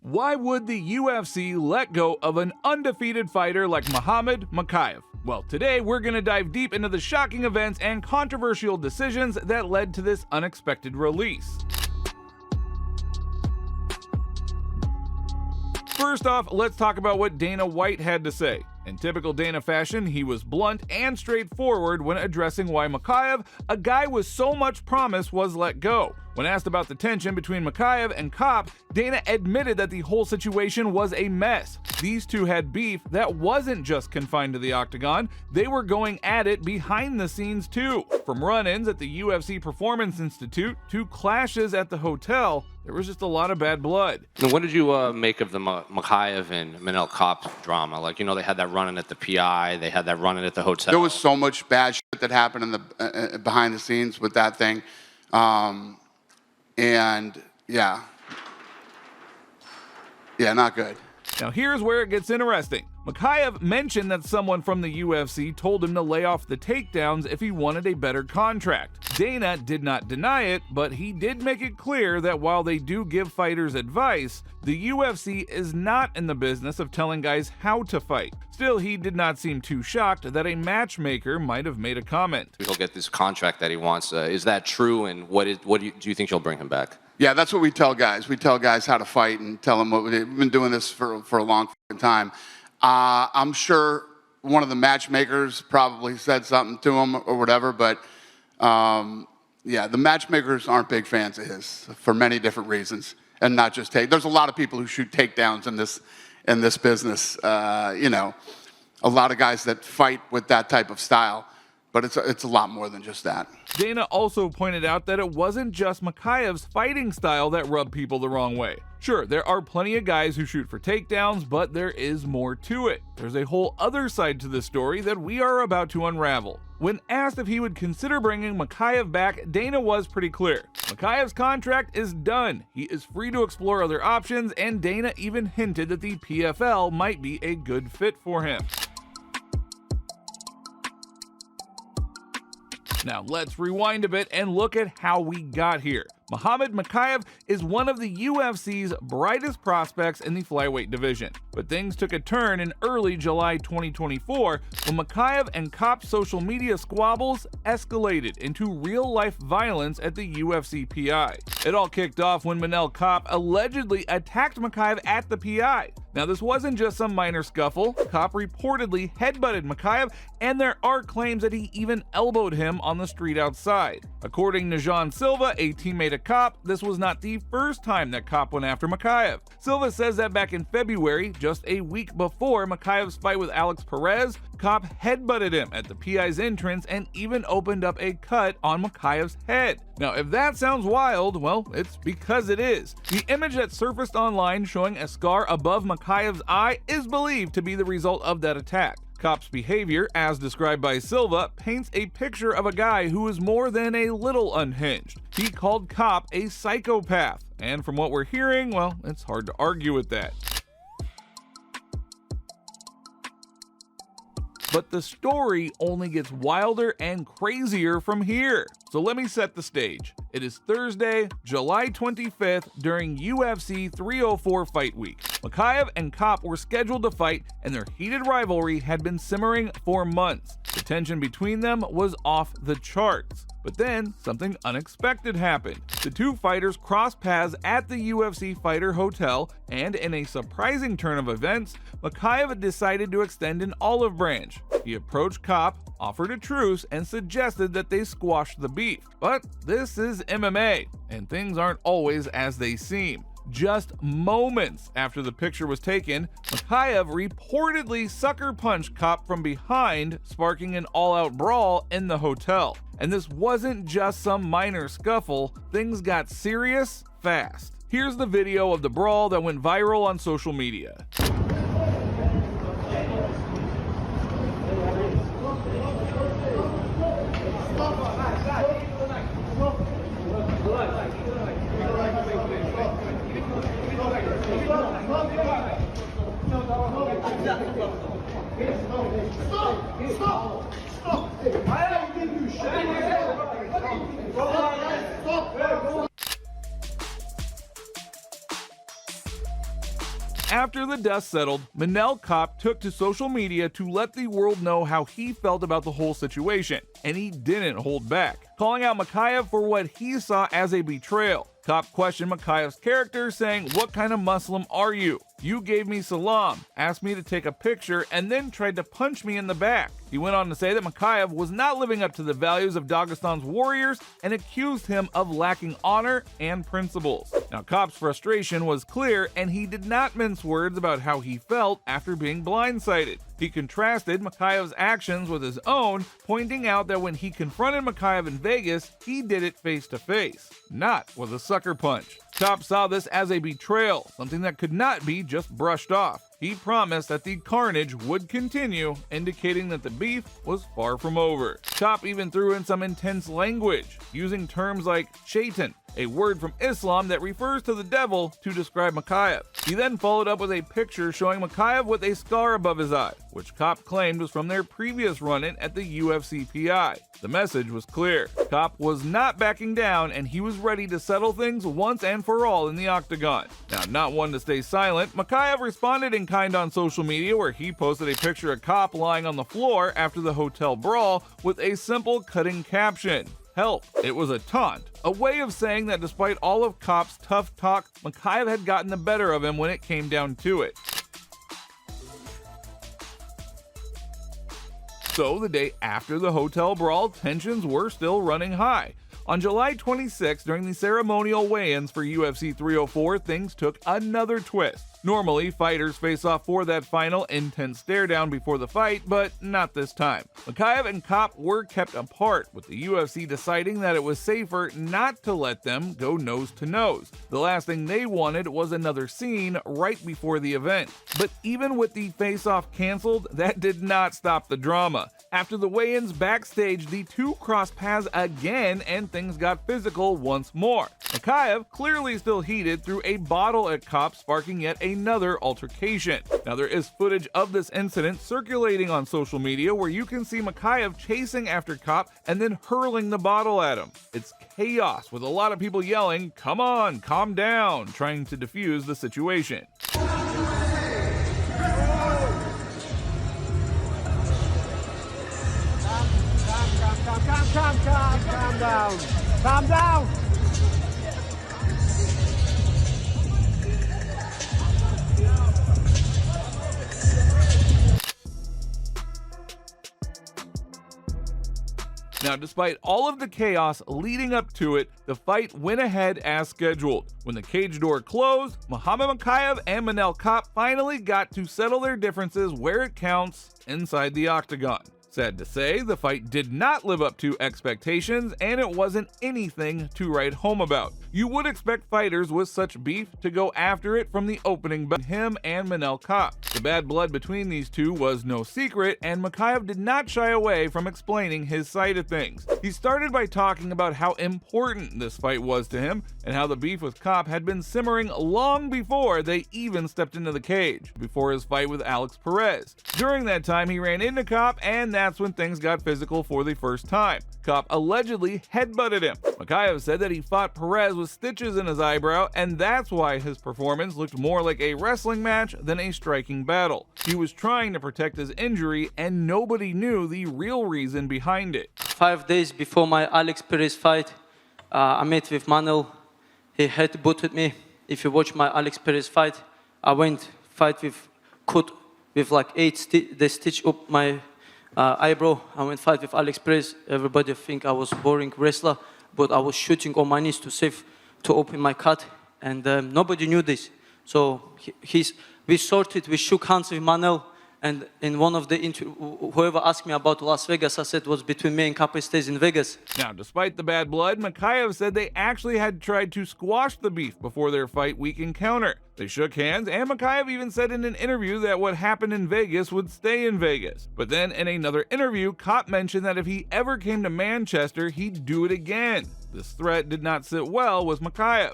Why would the UFC let go of an undefeated fighter like Mohammed Mokaev? Well, today we're going to dive deep into the shocking events and controversial decisions that led to this unexpected release. First off, let's talk about what Dana White had to say. In typical Dana fashion, he was blunt and straightforward when addressing why Mokaev, a guy with so much promise, was let go. When asked about the tension between Mokaev and Kopp, Dana admitted that the whole situation was a mess. These two had beef that wasn't just confined to the octagon, they were going at it behind the scenes too. From run-ins at the UFC Performance Institute to clashes at the hotel, there was just a lot of bad blood. And what did you make of the Mokaev and Manel Kopp drama? Like, they had that run-in at the PI, they had that run-in at the hotel. There was so much bad shit that happened in the behind the scenes with that thing. And yeah, not good. Now here's where it gets interesting. Mokaev mentioned that someone from the UFC told him to lay off the takedowns if he wanted a better contract. Dana did not deny it, but he did make it clear that while they do give fighters advice, the UFC is not in the business of telling guys how to fight. Still, he did not seem too shocked that a matchmaker might have made a comment. He'll get this contract that he wants. Is that true, and do you think he'll bring him back? Yeah, that's what we tell guys. We tell guys how to fight and tell them we've been doing this for a long time. I'm sure one of the matchmakers probably said something to him or whatever, but yeah, the matchmakers aren't big fans of his for many different reasons, and not just There's a lot of people who shoot takedowns in this business. A lot of guys that fight with that type of style. But it's a lot more than just that. Dana also pointed out that it wasn't just Mokaev's fighting style that rubbed people the wrong way. Sure, there are plenty of guys who shoot for takedowns, but there is more to it. There's a whole other side to the story that we are about to unravel. When asked if he would consider bringing Mokaev back, Dana was pretty clear. Mokaev's contract is done. He is free to explore other options, and Dana even hinted that the PFL might be a good fit for him. Now let's rewind a bit and look at how we got here. Mohammed Mokaev is one of the UFC's brightest prospects in the flyweight division. But things took a turn in early July 2024 when Mokaev and Kopp's social media squabbles escalated into real-life violence at the UFC PI. It all kicked off when Manel Kopp allegedly attacked Mokaev at the PI. Now this wasn't just some minor scuffle. Kopp reportedly headbutted Mokaev, and there are claims that he even elbowed him on the street outside. According to Jean Silva, a teammate of Kopp, this was not the first time that Kopp went after Mokaev. Silva says that back in February, just a week before Mokaev's fight with Alex Perez, Kopp headbutted him at the PI's entrance and even opened up a cut on Mokaev's head. Now, if that sounds wild, well, it's because it is. The image that surfaced online showing a scar above Mokaev's eye is believed to be the result of that attack. Kopp's behavior, as described by Silva, paints a picture of a guy who is more than a little unhinged. He called Kopp a psychopath, and from what we're hearing, well, it's hard to argue with that. But the story only gets wilder and crazier from here. So let me set the stage. It is Thursday, July 25th during UFC 304 Fight Week. Mokaev and Kopp were scheduled to fight, and their heated rivalry had been simmering for months. The tension between them was off the charts. But then, something unexpected happened. The two fighters crossed paths at the UFC Fighter Hotel, and in a surprising turn of events, Mokaev decided to extend an olive branch. He approached Kopp, offered a truce, and suggested that they squash the beef. But this is MMA, and things aren't always as they seem. Just moments after the picture was taken, Mokaev reportedly sucker punched Kopp from behind, sparking an all-out brawl in the hotel. And this wasn't just some minor scuffle, things got serious fast. Here's the video of the brawl that went viral on social media. After the dust settled, Manel Kopp took to social media to let the world know how he felt about the whole situation, and he didn't hold back, calling out Mokaev for what he saw as a betrayal. Kopp questioned Mokaev's character, saying, "What kind of Muslim are you? You gave me salam, asked me to take a picture, and then tried to punch me in the back." He went on to say that Mokaev was not living up to the values of Dagestan's warriors and accused him of lacking honor and principles. Now, Kopp's frustration was clear, and he did not mince words about how he felt after being blindsided. He contrasted Mokaev's actions with his own, pointing out that when he confronted Mokaev in Vegas, he did it face to face, not with a sucker punch. Kopp saw this as a betrayal, something that could not be just brushed off. He promised that the carnage would continue, indicating that the beef was far from over. Kopp even threw in some intense language, using terms like shaitan, a word from Islam that refers to the devil, to describe Mokaev. He then followed up with a picture showing Mokaev with a scar above his eye, which Kopp claimed was from their previous run-in at the UFC PI. The message was clear. Kopp was not backing down, and he was ready to settle things once and for all in the octagon. Now, not one to stay silent, Mokaev responded in kind on social media, where he posted a picture of Kopp lying on the floor after the hotel brawl with a simple cutting caption: "Help." It was a taunt, a way of saying that despite all of Kopp's tough talk, Mokaev had gotten the better of him when it came down to it. So, the day after the hotel brawl, tensions were still running high. On July 26, during the ceremonial weigh-ins for UFC 304, things took another twist. Normally, fighters face off for that final intense stare-down before the fight, but not this time. Mokaev and Kopp were kept apart, with the UFC deciding that it was safer not to let them go nose-to-nose. The last thing they wanted was another scene right before the event. But even with the face-off canceled, that did not stop the drama. After the weigh-ins backstage, the two crossed paths again and things got physical once more. Mokaev, clearly still heated, threw a bottle at Kopp, sparking yet another altercation. Now, there is footage of this incident circulating on social media where you can see Mokaev chasing after Kopp and then hurling the bottle at him. It's chaos, with a lot of people yelling, "Come on, calm down," trying to defuse the situation. Calm down. Calm down. Now, despite all of the chaos leading up to it, the fight went ahead as scheduled. When the cage door closed, Muhammad Mokaev and Manel Kopp finally got to settle their differences where it counts, inside the octagon. Sad to say, the fight did not live up to expectations, and it wasn't anything to write home about. You would expect fighters with such beef to go after it from the opening, but him and Manel Kopp. The bad blood between these two was no secret, and Mokaev did not shy away from explaining his side of things. He started by talking about how important this fight was to him, and how the beef with Kopp had been simmering long before they even stepped into the cage, before his fight with Alex Perez. During that time, he ran into Kopp, and that's when things got physical for the first time. Kopp allegedly headbutted him. Mokaev said that he fought Perez with stitches in his eyebrow, and that's why his performance looked more like a wrestling match than a striking battle. He was trying to protect his injury, and nobody knew the real reason behind it. 5 days before my Alex Perez fight, I met with Manel. He headbutted me. If you watch my Alex Perez fight, I went fight with cut with like 8 they stitch up my eyebrow. I went fight with Alex Perez. Everybody think I was boring wrestler, but I was shooting on my knees to open my cut, and nobody knew this. So we sorted, we shook hands with Manel, and in one of the whoever asked me about Las Vegas, I said it was between me and Kopp stays in Vegas. Now, despite the bad blood, Mokaev said they actually had tried to squash the beef before their fight week encounter. They shook hands, and Mokaev even said in an interview that what happened in Vegas would stay in Vegas. But then in another interview, Kopp mentioned that if he ever came to Manchester, he'd do it again. This threat did not sit well with Mokaev.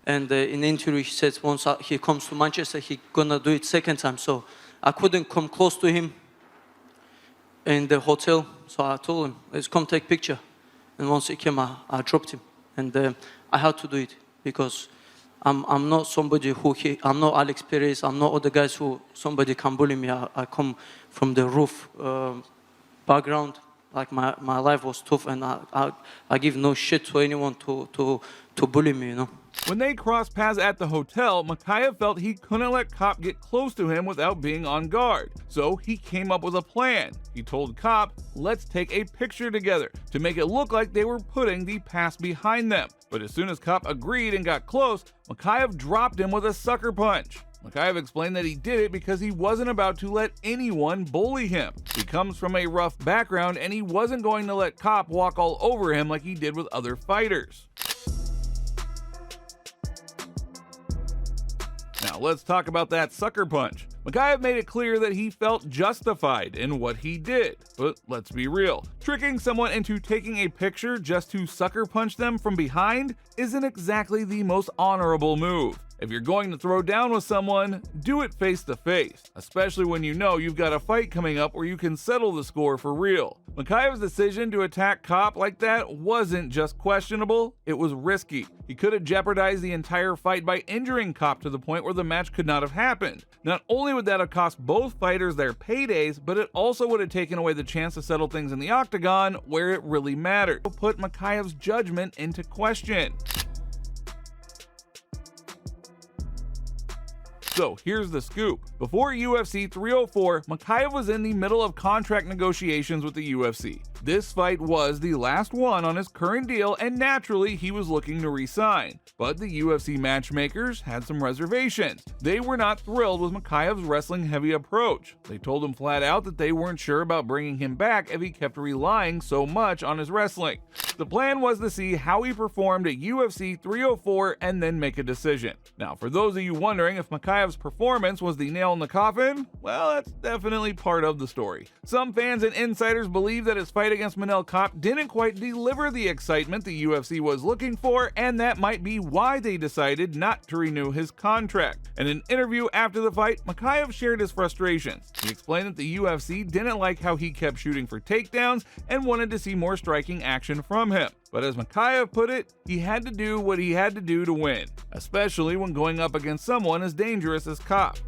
And in the interview, he says once he comes to Manchester, he's gonna do it second time. So I couldn't come close to him in the hotel. So I told him, let's come take picture. And once he came, I dropped him. And I had to do it because I'm not somebody I'm not Alex Perez. I'm not other guys who somebody can bully me. I come from the roof background. Like my life was tough, and I give no shit to anyone to bully me, you know. When they crossed paths at the hotel, Mokaev felt he couldn't let Cop get close to him without being on guard. So he came up with a plan. He told Cop, "Let's take a picture together," to make it look like they were putting the past behind them. But as soon as Cop agreed and got close, Mokaev dropped him with a sucker punch. Mokaev explained that he did it because he wasn't about to let anyone bully him. He comes from a rough background and he wasn't going to let Cop walk all over him like he did with other fighters. Now let's talk about that sucker punch. Mokaev made it clear that he felt justified in what he did, but let's be real. Tricking someone into taking a picture just to sucker punch them from behind isn't exactly the most honorable move. If you're going to throw down with someone, do it face to face, especially when you know you've got a fight coming up where you can settle the score for real. Mokaev's decision to attack Cop like that wasn't just questionable, it was risky. He could have jeopardized the entire fight by injuring Cop to the point where the match could not have happened. Not only would that have cost both fighters their paydays, but it also would have taken away the chance to settle things in the octagon where it really mattered. It put Mokaev's judgment into question. So here's the scoop. Before UFC 304, Mokaev was in the middle of contract negotiations with the UFC. This fight was the last one on his current deal, and naturally he was looking to re-sign. But the UFC matchmakers had some reservations. They were not thrilled with Mokaev's wrestling-heavy approach. They told him flat out that they weren't sure about bringing him back if he kept relying so much on his wrestling. The plan was to see how he performed at UFC 304 and then make a decision. Now, for those of you wondering if Mokaev's performance was the nail in the coffin, well, that's definitely part of the story. Some fans and insiders believe that his fight against Manel Cop didn't quite deliver the excitement the UFC was looking for, and that might be why they decided not to renew his contract. In an interview after the fight, Mokaev shared his frustrations. He explained that the UFC didn't like how he kept shooting for takedowns and wanted to see more striking action from him. But as Mokaev put it, he had to do what he had to do to win, especially when going up against someone as dangerous as Cop.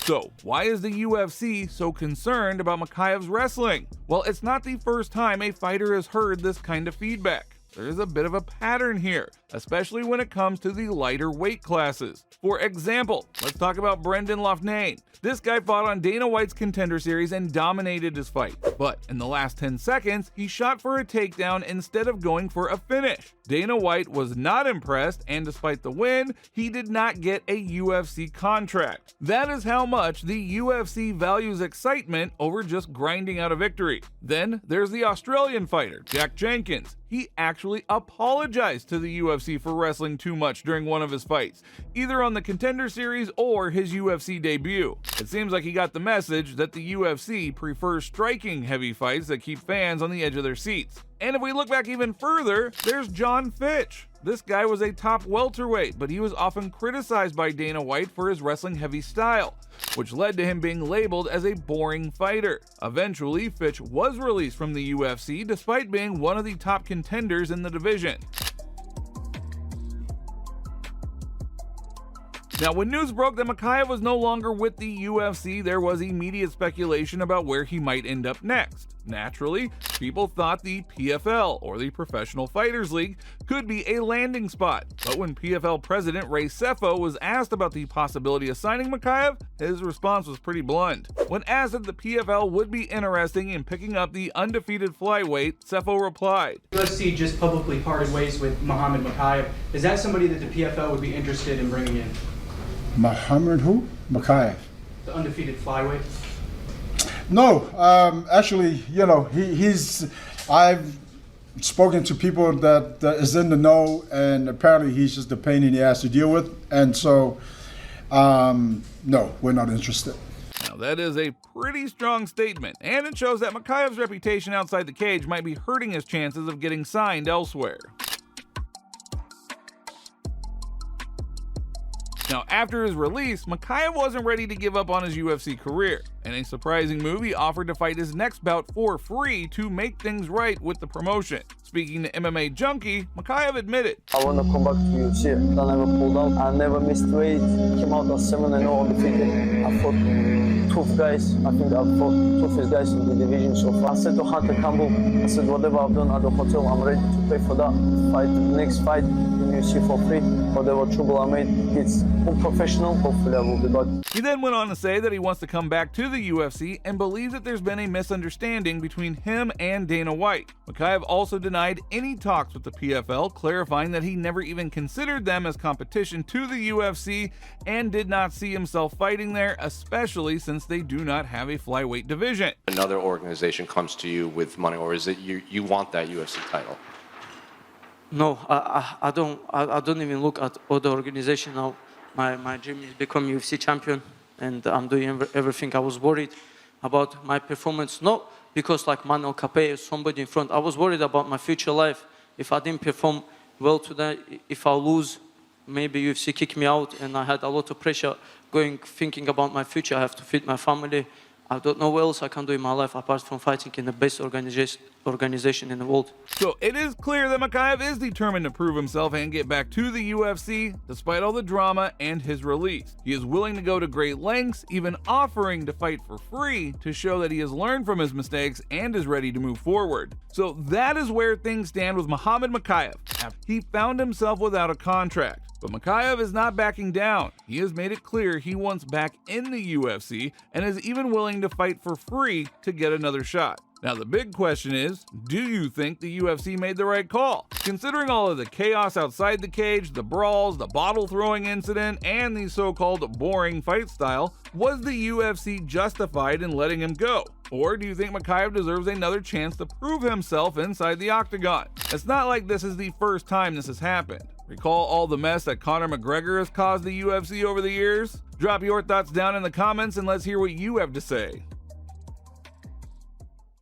So, why is the UFC so concerned about Mokaev's wrestling? Well, it's not the first time a fighter has heard this kind of feedback. There's a bit of a pattern here, especially when it comes to the lighter weight classes. For example, let's talk about Brendan Loughnane. This guy fought on Dana White's Contender Series and dominated his fight. But in the last 10 seconds, he shot for a takedown instead of going for a finish. Dana White was not impressed, and despite the win, he did not get a UFC contract. That is how much the UFC values excitement over just grinding out a victory. Then there's the Australian fighter, Jack Jenkins. He actually apologized to the UFC for wrestling too much during one of his fights, either on the Contender Series or his UFC debut. It seems like he got the message that the UFC prefers striking heavy fights that keep fans on the edge of their seats. And if we look back even further, there's John Fitch. This guy was a top welterweight, but he was often criticized by Dana White for his wrestling-heavy style, which led to him being labeled as a boring fighter. Eventually, Fitch was released from the UFC despite being one of the top contenders in the division. Now, when news broke that Mokaev was no longer with the UFC, there was immediate speculation about where he might end up next. Naturally, people thought the PFL, or the Professional Fighters League, could be a landing spot. But when PFL president Ray Sefo was asked about the possibility of signing Mokaev, his response was pretty blunt. When asked if the PFL would be interested in picking up the undefeated flyweight, Sefo replied, UFC just publicly parted ways with Muhammad Mokaev. Is that somebody that the PFL would be interested in bringing in? Muhammad who? Mokaev. The undefeated flyweight? No, actually, you know, I've spoken to people that is in the know, and apparently he's just a pain in the ass to deal with, and so, no, we're not interested. Now that is a pretty strong statement, and it shows that Mokaev's reputation outside the cage might be hurting his chances of getting signed elsewhere. Now, after his release, Mokaev wasn't ready to give up on his UFC career. In a surprising move, he offered to fight his next bout for free to make things right with the promotion. Speaking to MMA Junkie, Mokaev admitted, I want to come back to UFC. I never pulled out. I never missed weight. Came out as 7-0 undefeated. I fought tough guys. I think I've fought toughest guys in the division so far. I said to Hunter Campbell, I said, whatever I've done at the hotel, I'm ready to pay for that. Fight the next fight in UFC for free. Whatever trouble I made, it's unprofessional. Hopefully I will be back. He then went on to say that he wants to come back to the UFC and believes that there's been a misunderstanding between him and Dana White. Mokaev also denied any talks with the PFL, clarifying that he never even considered them as competition to the UFC and did not see himself fighting there, especially since they do not have a flyweight division. Another organization comes to you with money, or is it you want that UFC title? No, I don't even look at other organization now. My dream is become UFC champion, and I'm doing everything. I was worried about my performance, not because like Mohammed Mokaev, somebody in front. I was worried about my future life. If I didn't perform well today, if I lose, maybe UFC kick me out, and I had a lot of pressure thinking about my future. I have to feed my family. I don't know what else I can do in my life apart from fighting in the best organization in the world. So it is clear that Mokaev is determined to prove himself and get back to the UFC, despite all the drama and his release. He is willing to go to great lengths, even offering to fight for free to show that he has learned from his mistakes and is ready to move forward. So that is where things stand with Mohammed Mokaev. He found himself without a contract. But Mokaev is not backing down. He has made it clear he wants back in the UFC and is even willing to fight for free to get another shot. Now the big question is, do you think the UFC made the right call? Considering all of the chaos outside the cage, the brawls, the bottle throwing incident, and the so-called boring fight style, was the UFC justified in letting him go? Or do you think Mokaev deserves another chance to prove himself inside the octagon? It's not like this is the first time this has happened. Recall all the mess that Conor McGregor has caused the UFC over the years? Drop your thoughts down in the comments and let's hear what you have to say.